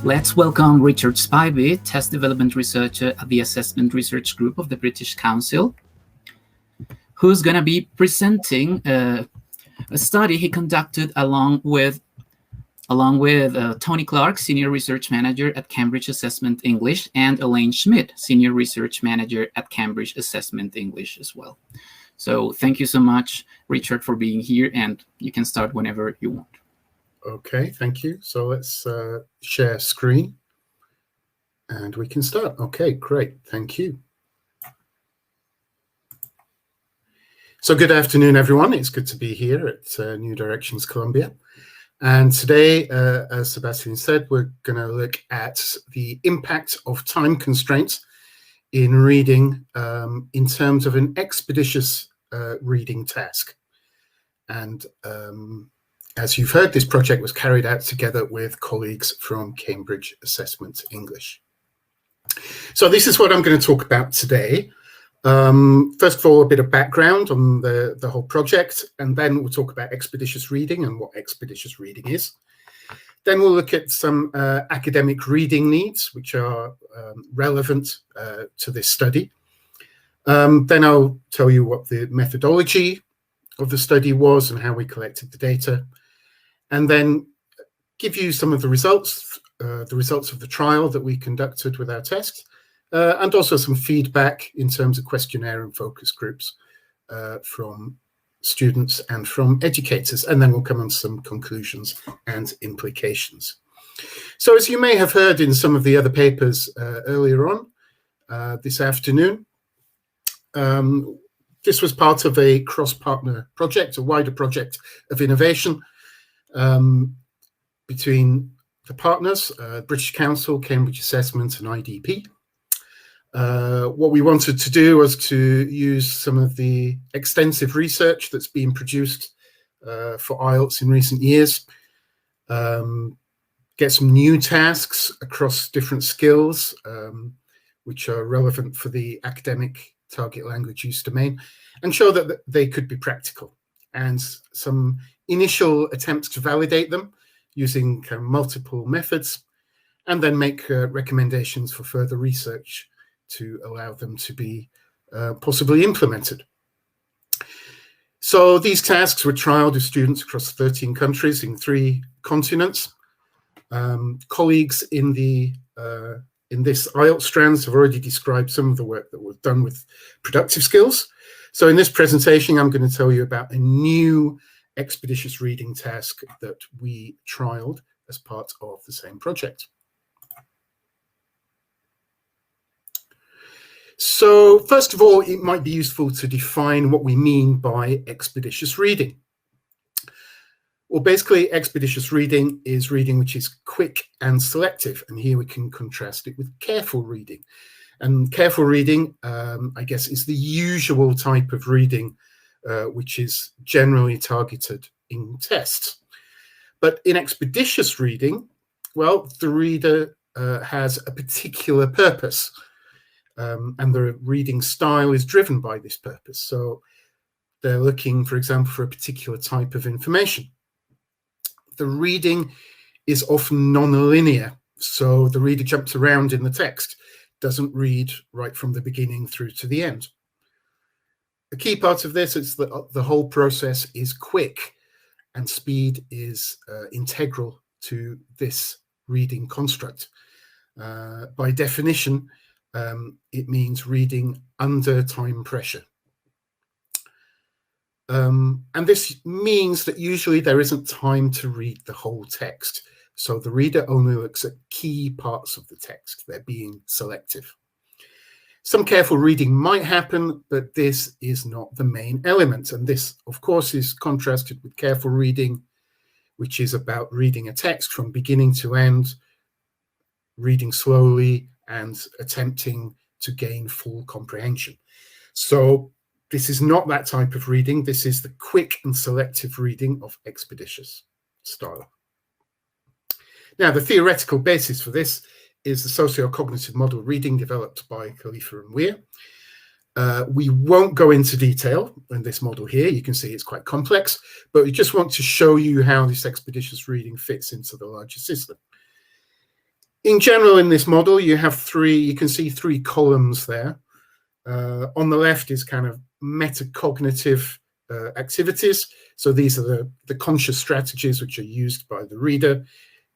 Let's welcome Richard Spivey, Test Development Researcher at the Assessment Research Group of the British Council, who's going to be presenting a study he conducted along with Tony Clark, Senior Research Manager at Cambridge Assessment English, and Elaine Schmidt, Senior Research Manager at Cambridge Assessment English as well. So thank you so much, Richard, for being here, and you can start whenever you want. Okay, thank you. So let's share screen and we can start. Okay, great. Thank you. So good afternoon, everyone. It's good to be here at New Directions Columbia. And today, as Sebastian said, we're going to look at the impact of time constraints in reading in terms of an expeditious reading task. And as you've heard, this project was carried out together with colleagues from Cambridge Assessment English. So this is what I'm going to talk about today. First of all, a bit of background on the whole project, and then we'll talk about expeditious reading and what expeditious reading is. Then we'll look at some academic reading needs, which are relevant to this study. Then I'll tell you what the methodology of the study was and how we collected the data, and then give you some of the results of the trial that we conducted with our test, and also some feedback in terms of questionnaire and focus groups from students and from educators, and then we'll come on some conclusions and implications. So as you may have heard in some of the other papers earlier on this afternoon, this was part of a cross-partner project, a wider project of innovation between the partners, British Council, Cambridge Assessment and IDP. What we wanted to do was to use some of the extensive research that's been produced for IELTS in recent years, get some new tasks across different skills, which are relevant for the academic target language use domain, and show that they could be practical, and some initial attempts to validate them using kind of multiple methods, and then make recommendations for further research to allow them to be possibly implemented. So these tasks were trialed with students across 13 countries in 3 continents. Colleagues in this IELTS strands have already described some of the work that was done with productive skills. So in this presentation, I'm going to tell you about a new expeditious reading task that we trialed as part of the same project. So first of all, it might be useful to define what we mean by expeditious reading. Well, basically, expeditious reading is reading which is quick and selective, and here we can contrast it with careful reading. And careful reading, I guess, is the usual type of reading which is generally targeted in tests. But in expeditious reading, well, the reader has a particular purpose, and the reading style is driven by this purpose. So they're looking, for example, for a particular type of information. The reading is often non-linear, so the reader jumps around in the text, doesn't read right from the beginning through to the end. The key part of this is that the whole process is quick, and speed is integral to this reading construct. By definition, it means reading under time pressure. And this means that usually there isn't time to read the whole text. So the reader only looks at key parts of the text. They're being selective. Some careful reading might happen, but this is not the main element. And this, of course, is contrasted with careful reading, which is about reading a text from beginning to end, reading slowly and attempting to gain full comprehension. So this is not that type of reading. This is the quick and selective reading of expeditious style. Now, the theoretical basis for this is the socio-cognitive model reading developed by Khalifa and Weir. We won't go into detail in this model here. You can see it's quite complex, but we just want to show you how this expeditious reading fits into the larger system. In general, in this model, you can see three columns there. On the left is kind of metacognitive activities. So these are the conscious strategies which are used by the reader.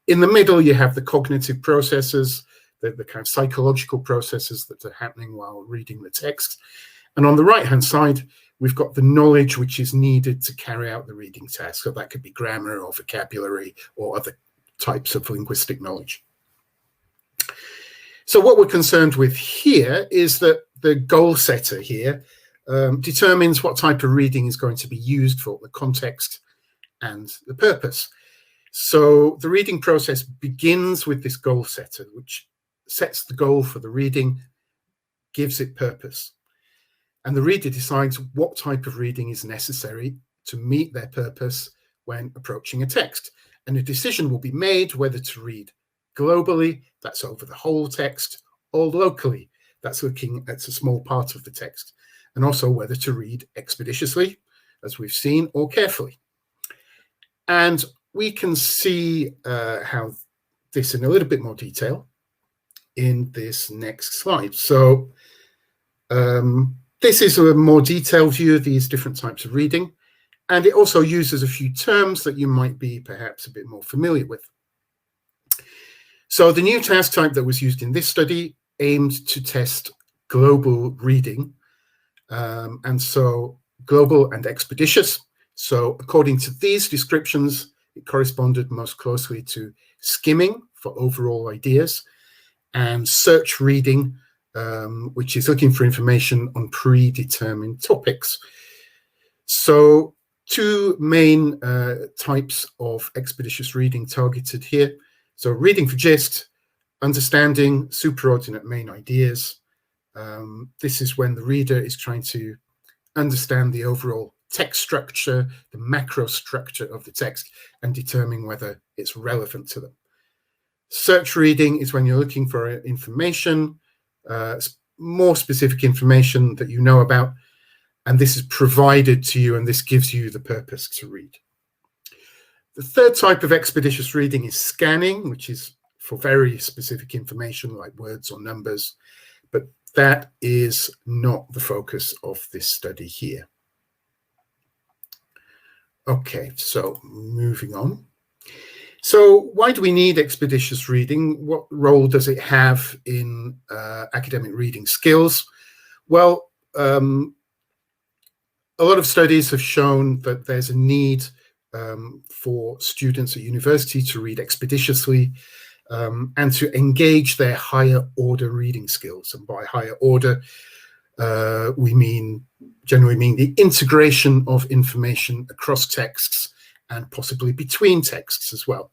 In the middle, you have the cognitive processes, the kind of psychological processes that are happening while reading the text. And on the right-hand side, we've got the knowledge which is needed to carry out the reading task. So that could be grammar or vocabulary or other types of linguistic knowledge. So what we're concerned with here is that the goal setter here determines what type of reading is going to be used for, the context and the purpose. So the reading process begins with this goal setter, which sets the goal for the reading, gives it purpose. And the reader decides what type of reading is necessary to meet their purpose when approaching a text. And a decision will be made whether to read globally, that's over the whole text, or locally, that's looking at a small part of the text, and also whether to read expeditiously, as we've seen, or carefully. And we can see how this in a little bit more detail in this next slide. So this is a more detailed view of these different types of reading, and it also uses a few terms that you might be perhaps a bit more familiar with. So the new task type that was used in this study aimed to test global reading, and so global and expeditious. So according to these descriptions, it corresponded most closely to skimming for overall ideas and search reading, which is looking for information on predetermined topics. So two main types of expeditious reading targeted here. So reading for gist, understanding superordinate main ideas. This is when the reader is trying to understand the overall text structure, the macro structure of the text, and determine whether it's relevant to them. Search reading is when you're looking for information, more specific information that you know about, and this is provided to you, and this gives you the purpose to read. The third type of expeditious reading is scanning, which is for very specific information like words or numbers, but that is not the focus of this study here. Okay, so moving on. So why do we need expeditious reading? What role does it have in academic reading skills? Well, a lot of studies have shown that there's a need for students at university to read expeditiously and to engage their higher order reading skills. And by higher order, we generally mean the integration of information across texts and possibly between texts as well.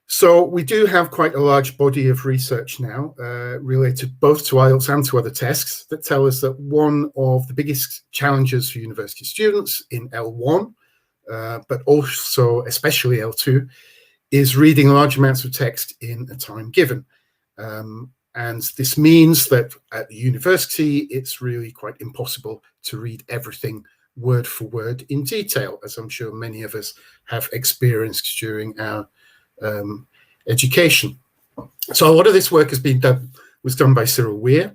So we do have quite a large body of research now related both to IELTS and to other tests that tell us that one of the biggest challenges for university students in L1, but also especially L2, is reading large amounts of text in a time given. And this means that at the university, it's really quite impossible to read everything word for word in detail, as I'm sure many of us have experienced during our education. So a lot of this work was done by Cyril Weir,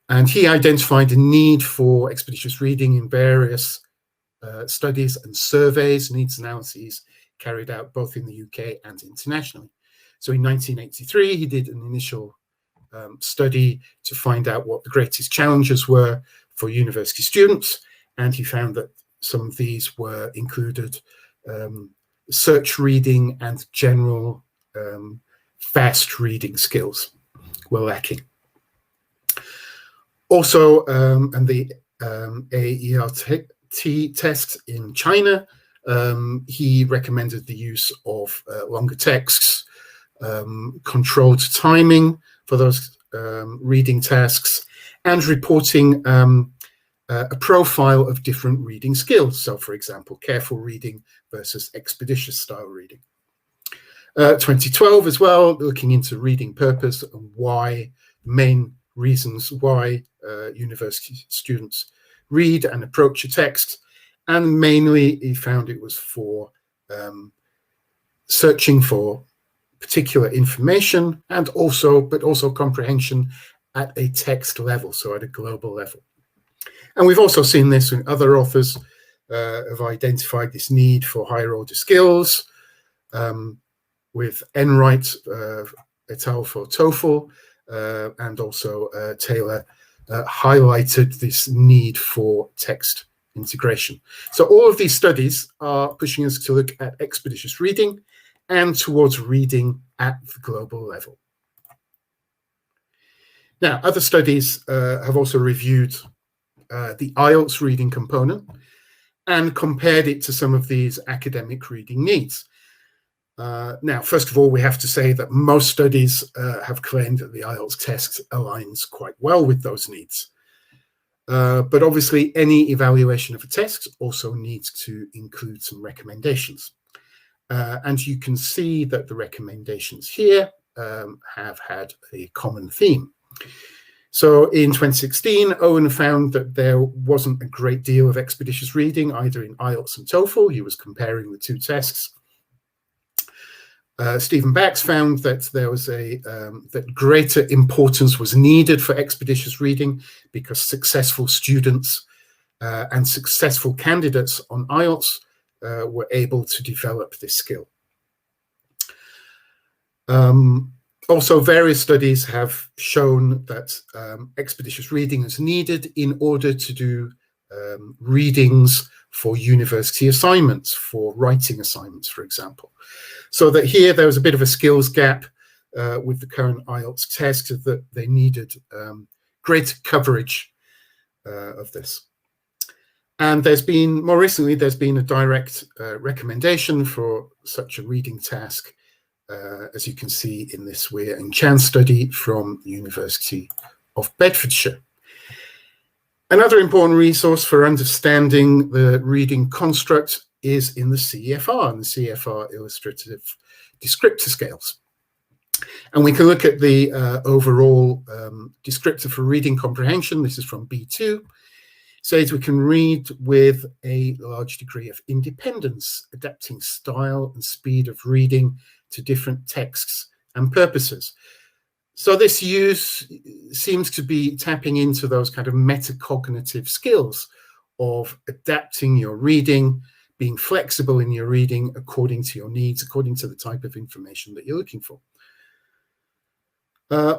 and he identified a need for expeditious reading in various studies and surveys, needs analyses carried out both in the UK and internationally. So in 1983, he did an initial study to find out what the greatest challenges were for university students, and he found that some of these were included search reading and general fast reading skills were lacking. Also, and the AELT test in China, he recommended the use of longer texts, controlled timing for those reading tasks, and reporting a profile of different reading skills. So, for example, careful reading versus expeditious style reading. 2012 as well, looking into reading purpose and why, main reasons why university students read and approach a text. And mainly he found it was for searching for particular information, and also comprehension at a text level, so at a global level. And we've also seen this when other authors have identified this need for higher order skills, with Enright et al. For TOEFL, and also Taylor highlighted this need for text integration. So all of these studies are pushing us to look at expeditious reading and towards reading at the global level. Now, other studies have also reviewed the IELTS reading component and compared it to some of these academic reading needs. Now, first of all, we have to say that most studies have claimed that the IELTS test aligns quite well with those needs. But obviously, any evaluation of a test also needs to include some recommendations. And you can see that the recommendations here have had a common theme. So in 2016, Owen found that there wasn't a great deal of expeditious reading either in IELTS and TOEFL. He was comparing the two tests. Stephen Bax found that there was that greater importance was needed for expeditious reading because successful students and successful candidates on IELTS were able to develop this skill. Also, various studies have shown that expeditious reading is needed in order to do readings for university assignments, for writing assignments, for example. So that here there was a bit of a skills gap with the current IELTS test, that they needed greater coverage of this. And more recently, there's been a direct recommendation for such a reading task, as you can see in this Weir and Chan study from the University of Bedfordshire. Another important resource for understanding the reading construct is in the CEFR and the CEFR illustrative descriptor scales. And we can look at the overall descriptor for reading comprehension. This is from B2. Says we can read with a large degree of independence, adapting style and speed of reading to different texts and purposes. So this use seems to be tapping into those kind of metacognitive skills of adapting your reading, being flexible in your reading according to your needs, according to the type of information that you're looking for.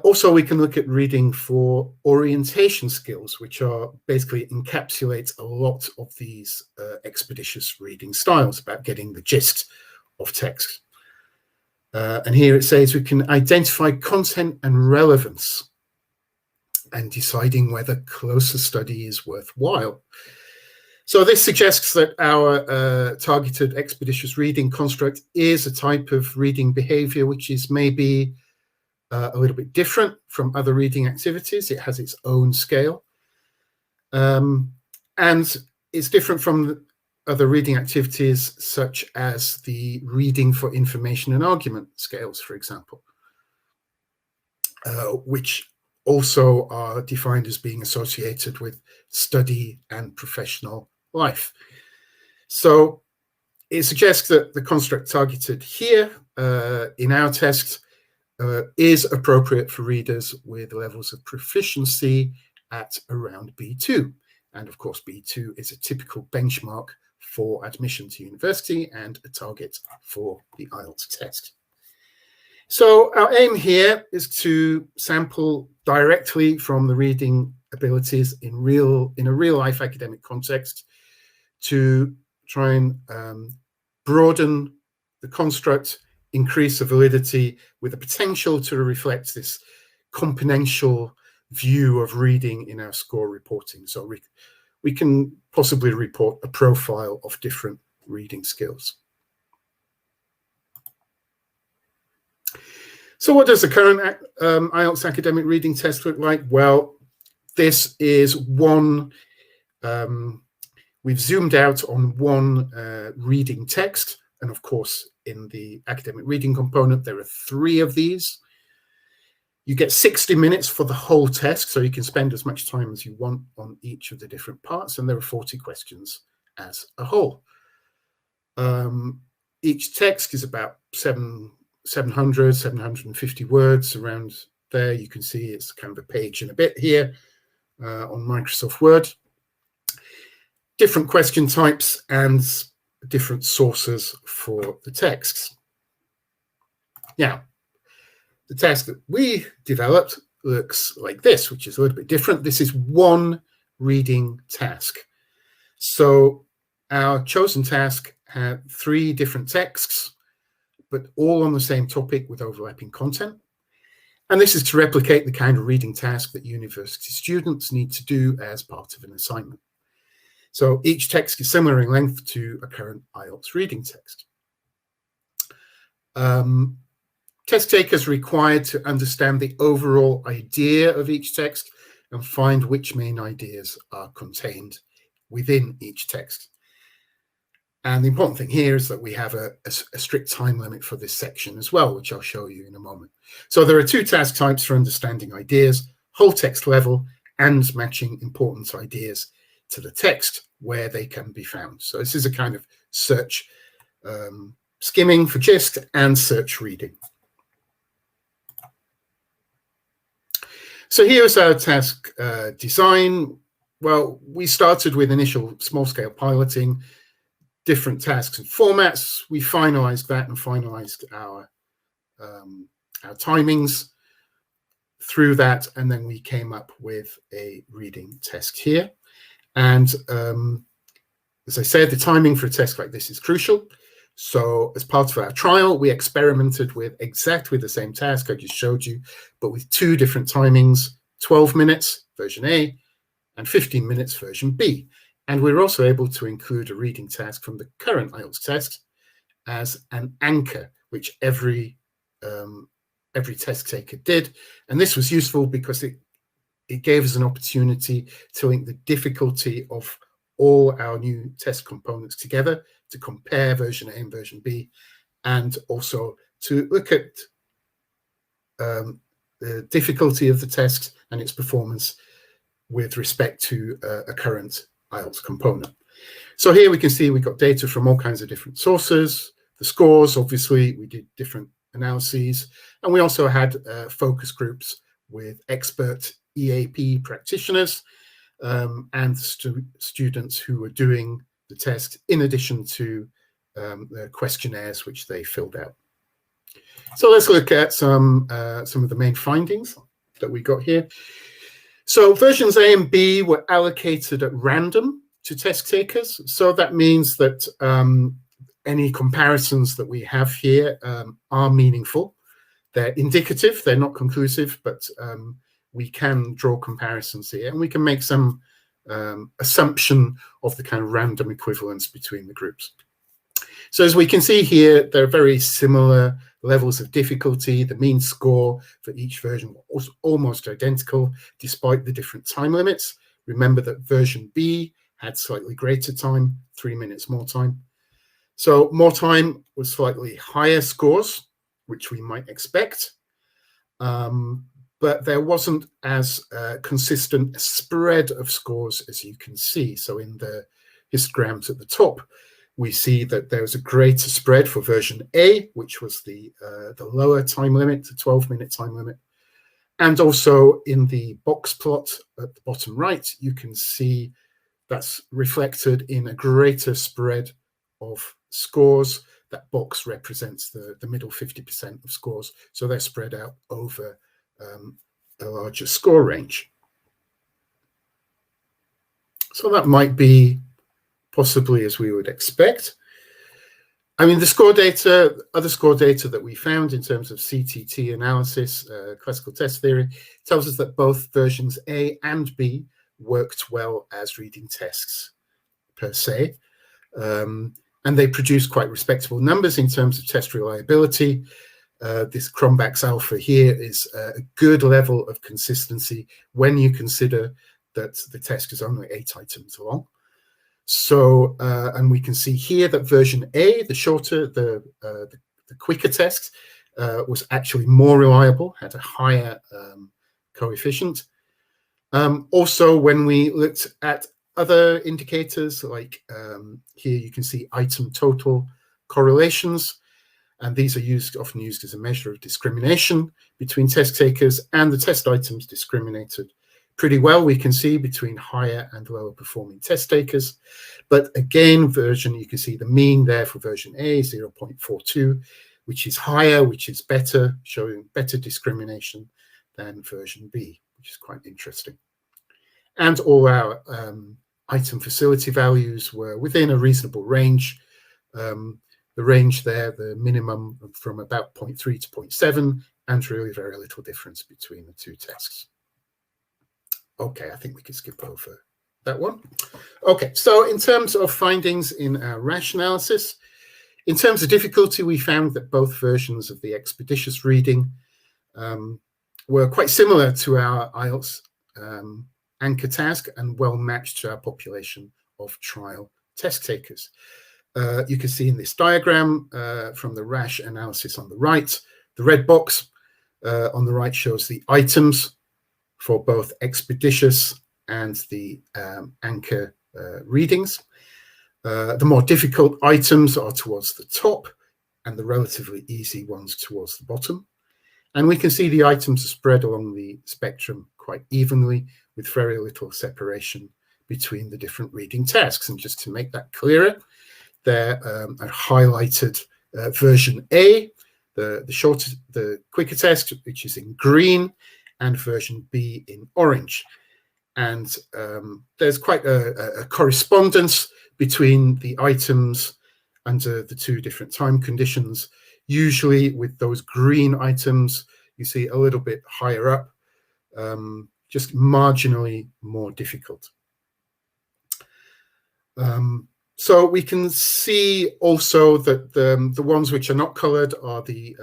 Also, we can look at reading for orientation skills, which are basically encapsulate a lot of these expeditious reading styles about getting the gist of text. And here it says we can identify content and relevance and deciding whether closer study is worthwhile. So this suggests that our targeted expeditious reading construct is a type of reading behavior which is maybe a little bit different from other reading activities. It has its own scale. And it's different from other reading activities such as the reading for information and argument scales, for example, which also are defined as being associated with study and professional life. So it suggests that the construct targeted here in our test is appropriate for readers with levels of proficiency at around B2. And of course, B2 is a typical benchmark for admission to university and a target for the IELTS test. So our aim here is to sample directly from the reading abilities in a real life academic context to try and broaden the construct, increase the validity with the potential to reflect this componential view of reading in our score reporting. So we can possibly report a profile of different reading skills. So what does the current IELTS academic reading test look like? Well, this is one, we've zoomed out on one reading text. And of course, in the academic reading component, there are 3 of these. You get 60 minutes for the whole test, so you can spend as much time as you want on each of the different parts, and there are 40 questions as a whole. Each text is about 7 700, 750 words around there. You can see it's kind of a page and a bit here on Microsoft Word. Different question types and different sources for the texts. Now, the text that we developed looks like this, which is a little bit different. This is one reading task. So our chosen task had 3 different texts, but all on the same topic with overlapping content. And this is to replicate the kind of reading task that university students need to do as part of an assignment. So each text is similar in length to a current IELTS reading text. Test takers are required to understand the overall idea of each text and find which main ideas are contained within each text. And the important thing here is that we have a strict time limit for this section as well, which I'll show you in a moment. So there are 2 task types for understanding ideas: whole text level and matching important ideas to the text where they can be found. So this is a kind of search, skimming for gist and search reading. So here's our task design. Well, we started with initial small-scale piloting, different tasks and formats. We finalized that and finalized our timings through that, and then we came up with a reading test here. And as I said, the timing for a test like this is crucial. So as part of our trial, we experimented with exactly the same task I just showed you, but with 2 different timings: 12 minutes, version A, and 15 minutes, version B. And we were also able to include a reading task from the current IELTS test as an anchor, which every test taker did. And this was useful because it gave us an opportunity to link the difficulty of all our new test components together, to compare version A and version B, and also to look at the difficulty of the test and its performance with respect to a current IELTS component. So here we can see we got data from all kinds of different sources. The scores, obviously, we did different analyses, and we also had focus groups with expert EAP practitioners and students who were doing the test in addition to the questionnaires which they filled out. So let's look at some of the main findings that we got here. So versions A and B were allocated at random to test takers. So that means that any comparisons that we have here are meaningful. They're indicative, they're not conclusive, but we can draw comparisons here, and we can make some assumption of the kind of random equivalence between the groups. So as we can see here, there are very similar levels of difficulty. The mean score for each version was almost identical, despite the different time limits. Remember that version B had slightly greater time, 3 minutes more time. So more time was slightly higher scores, which we might expect. But there wasn't as consistent spread of scores as you can see. So in the histograms at the top, we see that there was a greater spread for version A, which was the lower time limit, the 12-minute time limit. And also in the box plot at the bottom right, you can see that's reflected in a greater spread of scores. That box represents the middle 50% of scores. So they're spread out over a larger score range. So that might be possibly as we would expect. I mean, the score data, other score data that we found in terms of CTT analysis, classical test theory, tells us that both versions A and B worked well as reading tests per se. And they produced quite respectable numbers in terms of test reliability. This Cronbach's alpha here is a good level of consistency when you consider that the test is only 8 items long. So, and we can see here that version A, the shorter, the quicker test, was actually more reliable, had a higher coefficient. Also, when we looked at other indicators, like here you can see item total correlations, And these are often used as a measure of discrimination between test takers, and the test items discriminated pretty well, we can see, between higher and lower performing test takers. But again, you can see the mean there for version A, 0.42, which is higher, which is better, showing better discrimination than version B, which is quite interesting. And all our item facility values were within a reasonable range. The range there, the minimum from about 0.3 to 0.7, and really very little difference between the two tests. Okay, I think we can skip over that one. Okay, so in terms of findings in our RAAS analysis, in terms of difficulty, we found that both versions of the expeditious reading were quite similar to our IELTS anchor task and well matched to our population of trial test takers. You can see in this diagram from the RAAS analysis on the right, the red box on the right shows the items for both expeditious and the anchor readings. The more difficult items are towards the top and the relatively easy ones towards the bottom. And we can see the items are spread along the spectrum quite evenly with very little separation between the different reading tasks. And just to make that clearer, there are highlighted version A, the quicker test, which is in green, and version B in orange. And there's quite a correspondence between the items under the two different time conditions. Usually with those green items, you see a little bit higher up, just marginally more difficult. So we can see also that the ones which are not colored are the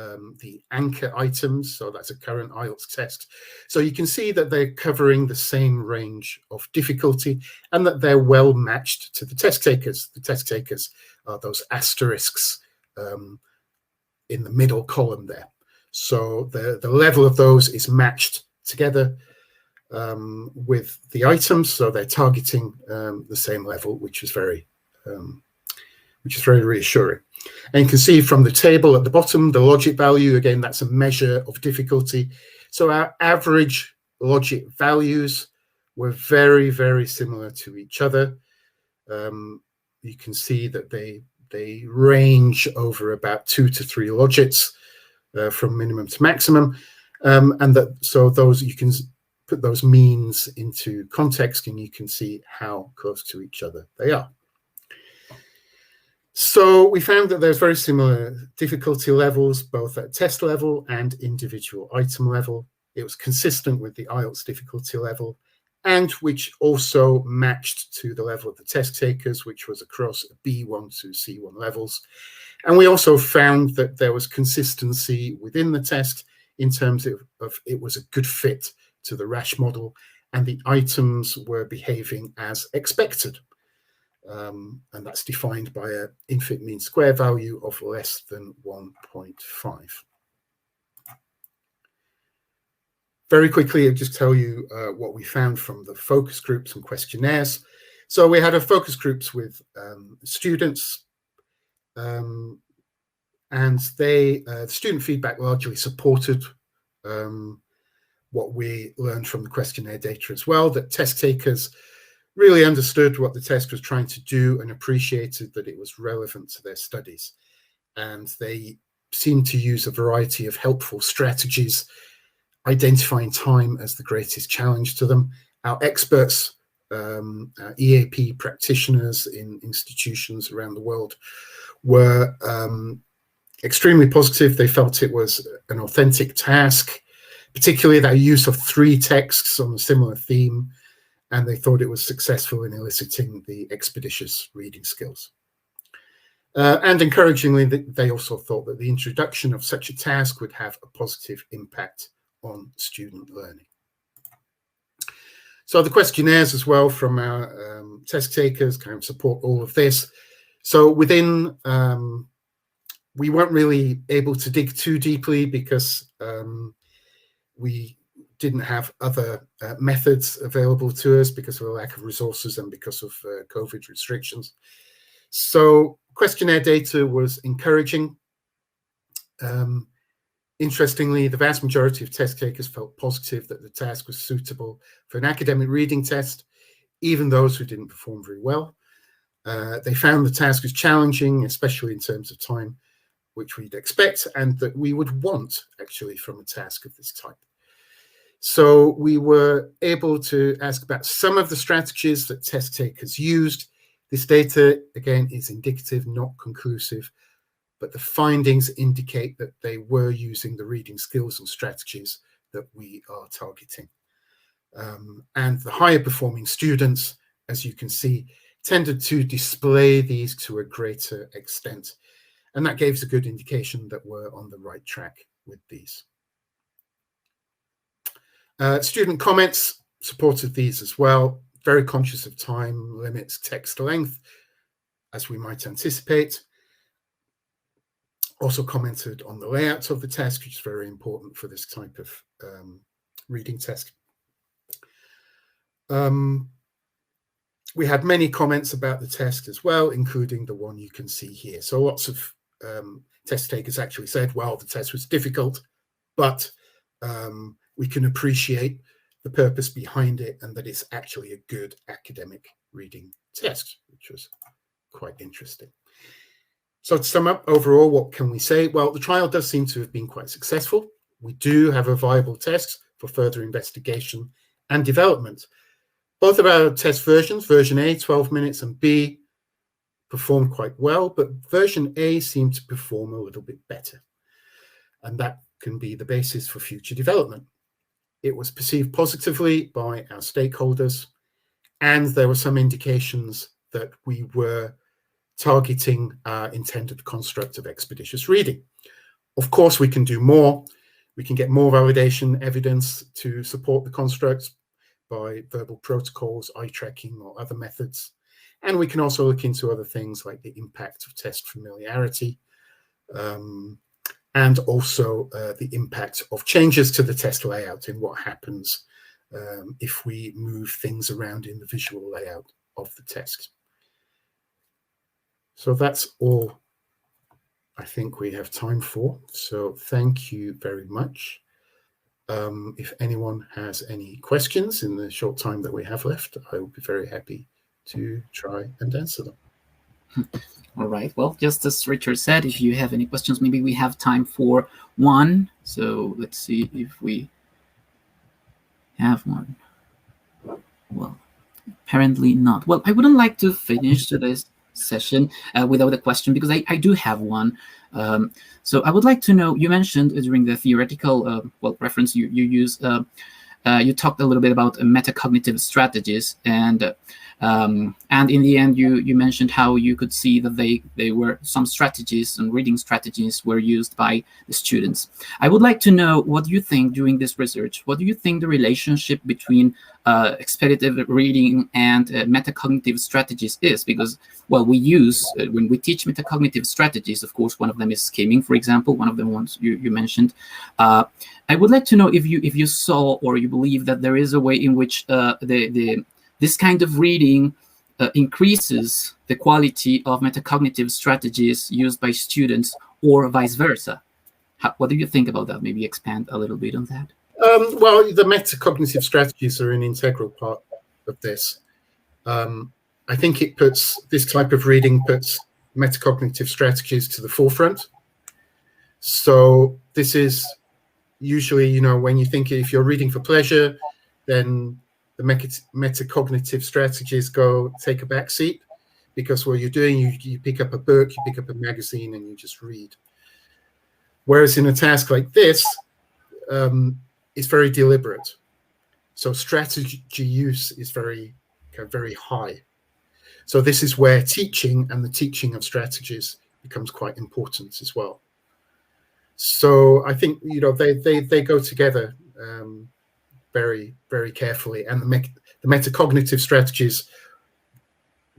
anchor items. So that's a current IELTS test. So you can see that they're covering the same range of difficulty and that they're well matched to the test takers. The test takers are those asterisks in the middle column there. So the level of those is matched together with the items. So they're targeting the same level, which is very reassuring. And you can see from the table at the bottom, the logic value, again, that's a measure of difficulty. So our average logic values were very, very similar to each other. You can see that they range over about 2 to 3 logics from minimum to maximum. And so those, you can put those means into context and you can see how close to each other they are. So we found that there's very similar difficulty levels, both at test level and individual item level. It was consistent with the IELTS difficulty level, and which also matched to the level of the test takers, which was across B1 to C1 levels. And we also found that there was consistency within the test in terms of it was a good fit to the RAAS model, and the items were behaving as expected. And that's defined by an infit mean square value of less than 1.5. Very quickly, I'll just tell you what we found from the focus groups and questionnaires. So we had a focus groups with students, and the student feedback largely supported what we learned from the questionnaire data as well, that test takers really understood what the test was trying to do and appreciated that it was relevant to their studies. And they seemed to use a variety of helpful strategies, identifying time as the greatest challenge to them. Our experts, EAP practitioners in institutions around the world, were extremely positive. They felt it was an authentic task, particularly that use of 3 texts on a similar theme, and they thought it was successful in eliciting the expeditious reading skills. And encouragingly, they also thought that the introduction of such a task would have a positive impact on student learning. So the questionnaires as well from our test takers kind of support all of this. So within, we weren't really able to dig too deeply because we didn't have other methods available to us because of a lack of resources and because of COVID restrictions. So questionnaire data was encouraging. Interestingly, the vast majority of test takers felt positive that the task was suitable for an academic reading test, even those who didn't perform very well. They found the task was challenging, especially in terms of time, which we'd expect and that we would want actually from a task of this type. So we were able to ask about some of the strategies that test takers used. This data, again, is indicative, not conclusive, but the findings indicate that they were using the reading skills and strategies that we are targeting. And the higher performing students, as you can see, tended to display these to a greater extent. And that gave us a good indication that we're on the right track with these. Student comments supported these as well. Very conscious of time limits, text length, as we might anticipate. Also commented on the layout of the test, which is very important for this type of reading test. We had many comments about the test as well, including the one you can see here. So lots of test takers actually said, well, the test was difficult, but we can appreciate the purpose behind it and that it's actually a good academic reading test, which was quite interesting. So to sum up, overall, what can we say? Well, the trial does seem to have been quite successful. We do have a viable test for further investigation and development. Both of our test versions, version A, 12 minutes, and B, performed quite well, but version A seemed to perform a little bit better. And that can be the basis for future development. It was perceived positively by our stakeholders, and there were some indications that we were targeting our intended construct of expeditious reading. Of course, we can do more. We can get more validation evidence to support the constructs by verbal protocols, eye tracking, or other methods. And we can also look into other things like the impact of test familiarity, and also the impact of changes to the test layout and what happens if we move things around in the visual layout of the test. So that's all I think we have time for. So thank you very much. If anyone has any questions in the short time that we have left, I will be very happy to try and answer them. All right. Well, just as Richard said, if you have any questions, maybe we have time for one. So let's see if we have one. Well, apparently not. Well, I wouldn't like to finish today's session without a question, because I do have one. So I would like to know, you mentioned during the theoretical reference you used, you talked a little bit about metacognitive strategies, and in the end you mentioned how you could see that they were some strategies and reading strategies were used by the students. I would like to know, what do you think during this research, what do you think the relationship between expeditive reading and metacognitive strategies is? Because, well, we use, when we teach metacognitive strategies, of course, one of them is skimming, for example, one of the ones you mentioned. I would like to know if you saw or you believe that there is a way in which this kind of reading increases the quality of metacognitive strategies used by students, or vice versa. What do you think about that? Maybe expand a little bit on that. Well, the metacognitive strategies are an integral part of this. I think it puts, this type of reading puts metacognitive strategies to the forefront. So this is usually, you know, when you think if you're reading for pleasure, then the metacognitive strategies take a back seat, because what you're doing, you pick up a book, you pick up a magazine, and you just read. Whereas in a task like this, it's very deliberate. So strategy use is very high. So this is where teaching and the teaching of strategies becomes quite important as well. So I think, you know, they go together very, very carefully, and the metacognitive strategies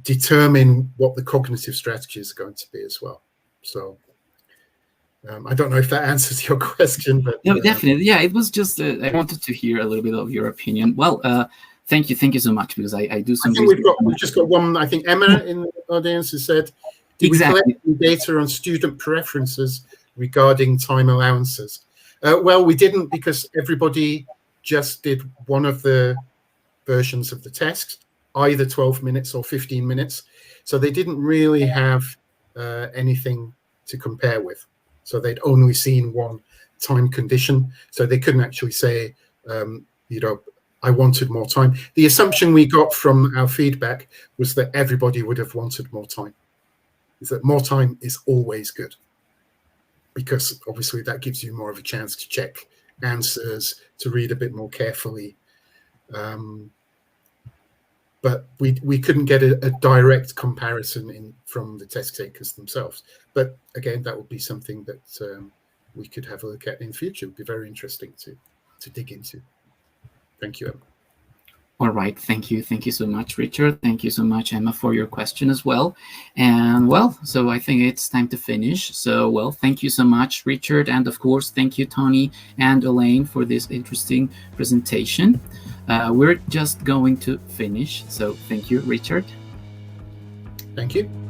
determine what the cognitive strategies are going to be as well. So I don't know if that answers your question, but no, definitely, yeah. It was just I wanted to hear a little bit of your opinion. Well, thank you so much, because I do some. I think we've just got one. I think Emma in the audience has said, "Did we collect data on student preferences regarding time allowances. Well, we didn't, because everybody just did one of the versions of the test, either 12 minutes or 15 minutes. So they didn't really have anything to compare with. So they'd only seen one time condition. So they couldn't actually say, I wanted more time. The assumption we got from our feedback was that everybody would have wanted more time. Is that more time is always good, because obviously that gives you more of a chance to check answers, to read a bit more carefully. But we couldn't get a direct comparison from the test takers themselves. But again, that would be something that we could have a look at in future. It would be very interesting to dig into. Thank you, Emma. All right, thank you so much, Richard. Thank you so much, Emma, for your question as well. And well, so I think it's time to finish. So well, thank you so much, Richard, and of course, thank you, Tony and Elaine, for this interesting presentation. We're just going to finish. So thank you, Richard. Thank you.